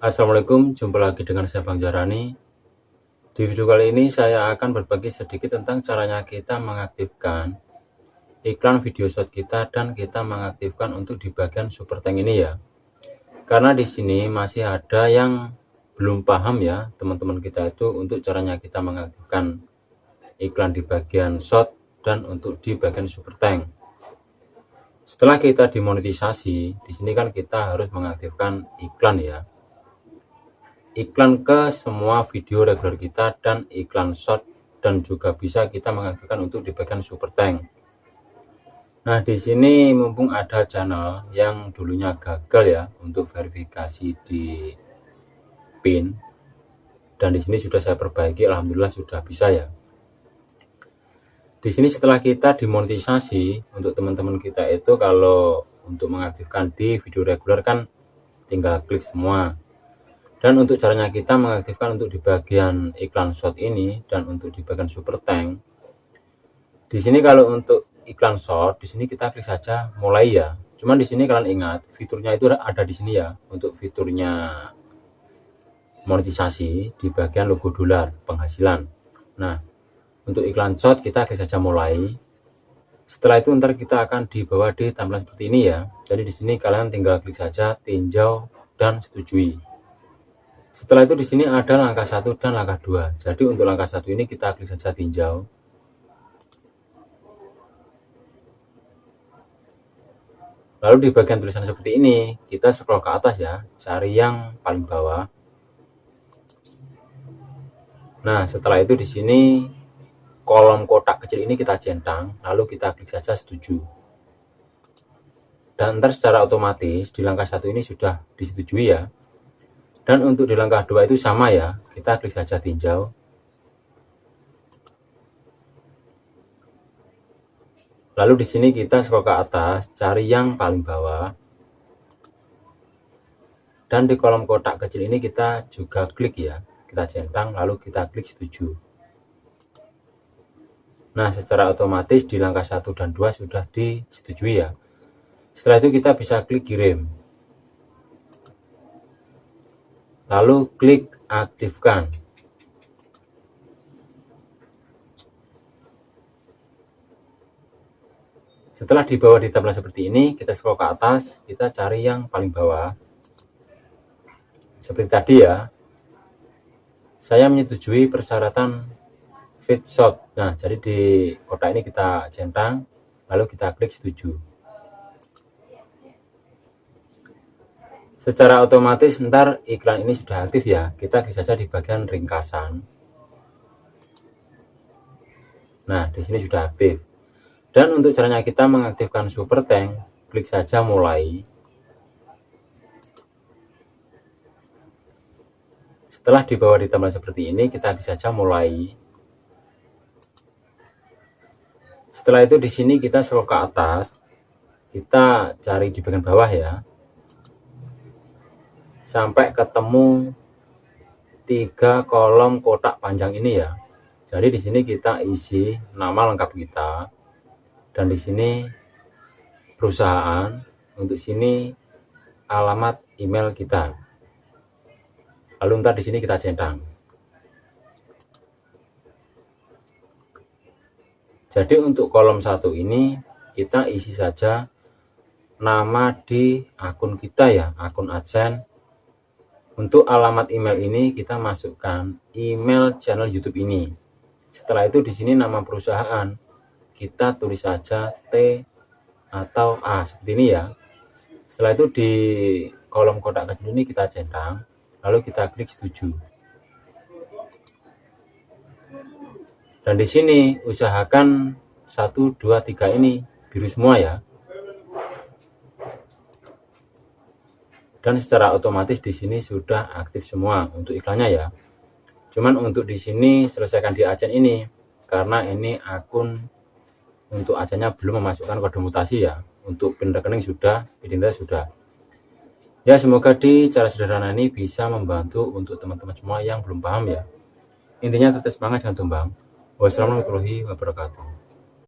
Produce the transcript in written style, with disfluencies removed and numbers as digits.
Assalamualaikum, jumpa lagi dengan saya Bang Jarani. Di video kali ini saya akan berbagi sedikit tentang caranya kita mengaktifkan iklan video shot kita dan kita mengaktifkan untuk di bagian super tank ini ya. Karena di sini masih ada yang belum paham ya teman-teman kita itu untuk caranya kita mengaktifkan iklan di bagian shot dan untuk di bagian super tank. Setelah kita dimonetisasi, di sini kan kita harus mengaktifkan iklan ya. Iklan ke semua video reguler kita dan iklan short, dan juga bisa kita mengaktifkan untuk di bagian super tank. Nah, di sini mumpung ada channel yang dulunya gagal ya untuk verifikasi di PIN, dan di sini sudah saya perbaiki, alhamdulillah sudah bisa ya. Di sini setelah kita dimonetisasi, untuk teman-teman kita itu kalau untuk mengaktifkan di video reguler kan tinggal klik semua. Dan untuk caranya kita mengaktifkan untuk di bagian iklan shot ini dan untuk di bagian super tank. Di sini kalau untuk iklan shot, di sini kita klik saja mulai ya. Cuman di sini kalian ingat fiturnya itu ada di sini ya, untuk fiturnya monetisasi di bagian logo dolar penghasilan. Nah, untuk iklan shot kita klik saja mulai. Setelah itu ntar kita akan dibawa di tampilan seperti ini ya. Jadi di sini kalian tinggal klik saja tinjau dan setujui. Setelah itu di sini ada langkah 1 dan langkah 2. Jadi untuk langkah 1 ini kita klik saja tinjau. Lalu di bagian tulisan seperti ini, kita scroll ke atas ya, cari yang paling bawah. Nah, setelah itu di sini kolom kotak kecil ini kita centang, lalu kita klik saja setuju. Dan ntar secara otomatis di langkah 1 ini sudah disetujui ya. Dan untuk di langkah 2 itu sama ya, kita klik saja tinjau. Lalu di sini kita scroll ke atas, cari yang paling bawah. Dan di kolom kotak kecil ini kita juga klik ya, kita centang lalu kita klik setuju. Nah, secara otomatis di langkah 1 dan 2 sudah disetujui ya. Setelah itu kita bisa klik kirim. Lalu klik aktifkan. Setelah dibawa di tampilan seperti ini, kita scroll ke atas, kita cari yang paling bawah. Seperti tadi ya, saya menyetujui persyaratan fit shot. Nah, jadi di kotak ini kita centang, lalu kita klik setuju. Secara otomatis ntar iklan ini sudah aktif ya. Kita klik saja di bagian ringkasan. Nah, di sini sudah aktif. Dan untuk caranya kita mengaktifkan super tank, klik saja mulai. Setelah dibawa di tampilan seperti ini, kita klik saja mulai. Setelah itu di sini kita scroll ke atas, kita cari di bagian bawah ya, sampai ketemu 3 kolom kotak panjang ini ya. Jadi di sini kita isi nama lengkap kita, dan di sini perusahaan, untuk sini alamat email kita. Lalu ntar di sini kita centang. Jadi untuk kolom 1 ini kita isi saja nama di akun kita ya, akun AdSense. Untuk alamat email ini kita masukkan email channel YouTube ini. Setelah itu di sini nama perusahaan kita tulis saja T atau A seperti ini ya. Setelah itu di kolom kotak kecil ini kita centang, lalu kita klik setuju. Dan di sini usahakan 1, 2, 3 ini biru semua ya. Dan secara otomatis di sini sudah aktif semua untuk iklannya ya. Cuman untuk di sini selesaikan di AdSense ini, karena ini akun untuk AdSense-nya belum memasukkan kode mutasi ya. Untuk PIN rekening sudah, identitas sudah. Ya, semoga di cara sederhana ini bisa membantu untuk teman-teman semua yang belum paham ya. Intinya tetap semangat, jangan tumbang. Wassalamualaikum warahmatullahi wabarakatuh.